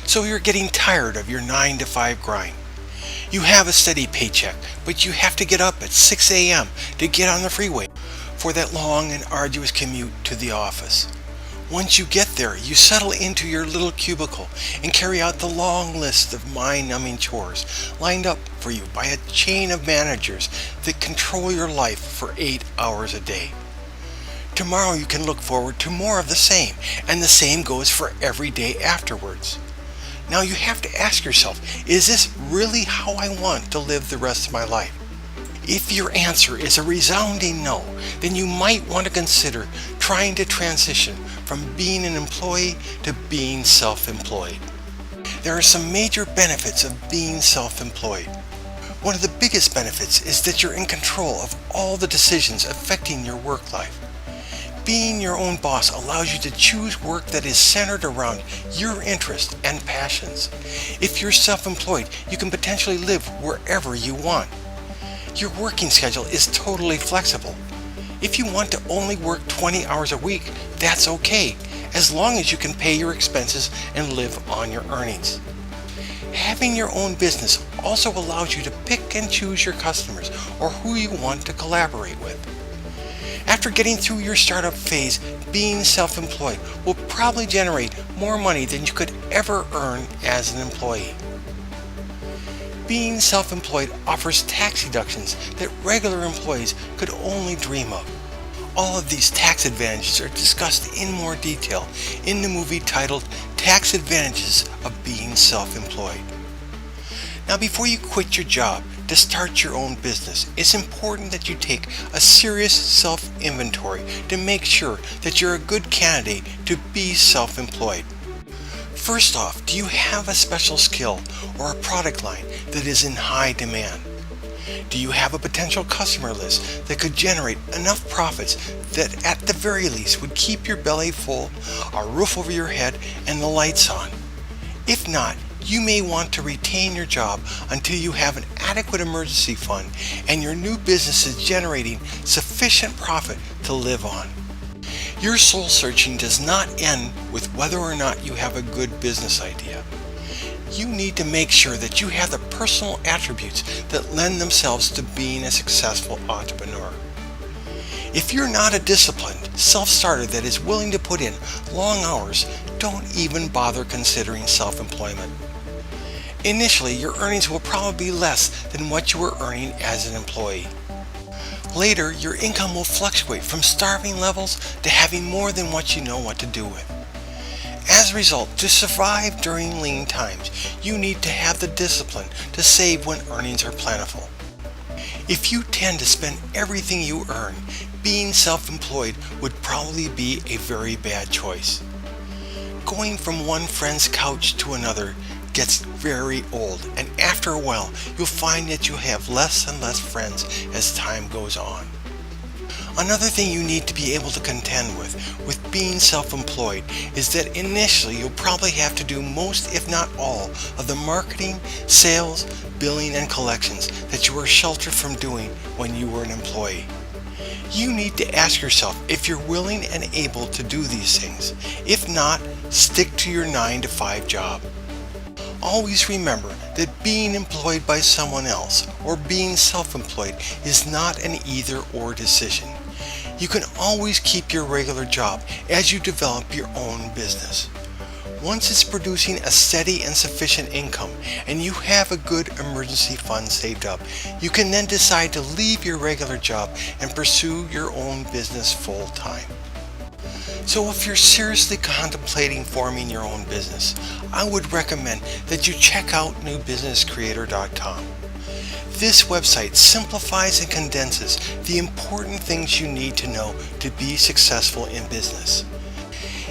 So you're getting tired of your 9 to 5 grind. You have a steady paycheck, but you have to get up at 6 a.m. to get on the freeway for that long and arduous commute to the office. Once you get there, you settle into your little cubicle and carry out the long list of mind-numbing chores lined up for you by a chain of managers that control your life for 8 hours a day. Tomorrow you can look forward to more of the same, and the same goes for every day afterwards. Now you have to ask yourself, is this really how I want to live the rest of my life? If your answer is a resounding no, then you might want to consider trying to transition from being an employee to being self-employed. There are some major benefits of being self-employed. One of the biggest benefits is that you're in control of all the decisions affecting your work life. Being your own boss allows you to choose work that is centered around your interests and passions. If you're self-employed, you can potentially live wherever you want. Your working schedule is totally flexible. If you want to only work 20 hours a week, that's okay, as long as you can pay your expenses and live on your earnings. Having your own business also allows you to pick and choose your customers or who you want to collaborate with. After getting through your startup phase, being self-employed will probably generate more money than you could ever earn as an employee. Being self-employed offers tax deductions that regular employees could only dream of. All of these tax advantages are discussed in more detail in the movie titled Tax Advantages of Being Self-Employed. Now, before you quit your job to start your own business, it's important that you take a serious self-inventory to make sure that you're a good candidate to be self-employed. First off, do you have a special skill or a product line that is in high demand? Do you have a potential customer list that could generate enough profits that at the very least would keep your belly full, a roof over your head, and the lights on? If not, you may want to retain your job until you have an adequate emergency fund and your new business is generating sufficient profit to live on. Your soul searching does not end with whether or not you have a good business idea. You need to make sure that you have the personal attributes that lend themselves to being a successful entrepreneur. If you're not a disciplined self-starter that is willing to put in long hours, don't even bother considering self-employment. Initially, your earnings will probably be less than what you were earning as an employee. Later, your income will fluctuate from starving levels to having more than what you know what to do with. As a result, to survive during lean times, you need to have the discipline to save when earnings are plentiful. If you tend to spend everything you earn, being self-employed would probably be a very bad choice. Going from one friend's couch to another gets very old, and after a while you'll find that you have less and less friends as time goes on. Another thing you need to be able to contend with being self-employed is that initially you'll probably have to do most, if not all, of the marketing, sales, billing, and collections that you were sheltered from doing when you were an employee. You need to ask yourself if you're willing and able to do these things. If not, stick to your 9 to 5 job. Always remember that being employed by someone else or being self-employed is not an either-or decision. You can always keep your regular job as you develop your own business. Once it's producing a steady and sufficient income and you have a good emergency fund saved up, you can then decide to leave your regular job and pursue your own business full-time. So if you're seriously contemplating forming your own business, I would recommend that you check out NewBusinessCreator.com. This website simplifies and condenses the important things you need to know to be successful in business.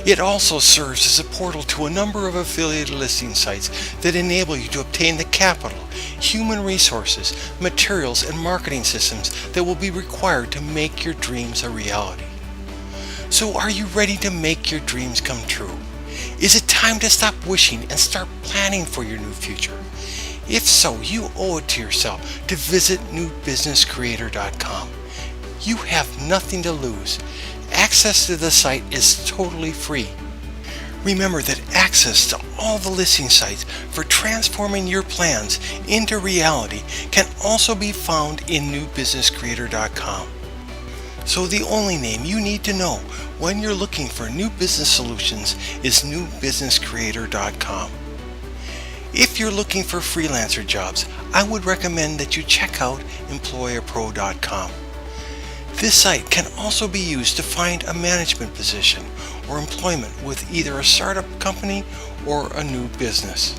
It also serves as a portal to a number of affiliated listing sites that enable you to obtain the capital, human resources, materials, and marketing systems that will be required to make your dreams a reality. So are you ready to make your dreams come true? Is it time to stop wishing and start planning for your new future? If so, you owe it to yourself to visit NewBusinessCreator.com. You have nothing to lose. Access to the site is totally free. Remember that access to all the listing sites for transforming your plans into reality can also be found in NewBusinessCreator.com. So the only name you need to know when you're looking for new business solutions is NewBusinessCreator.com. If you're looking for freelancer jobs, I would recommend that you check out EmployerPro.com. This site can also be used to find a management position or employment with either a startup company or a new business.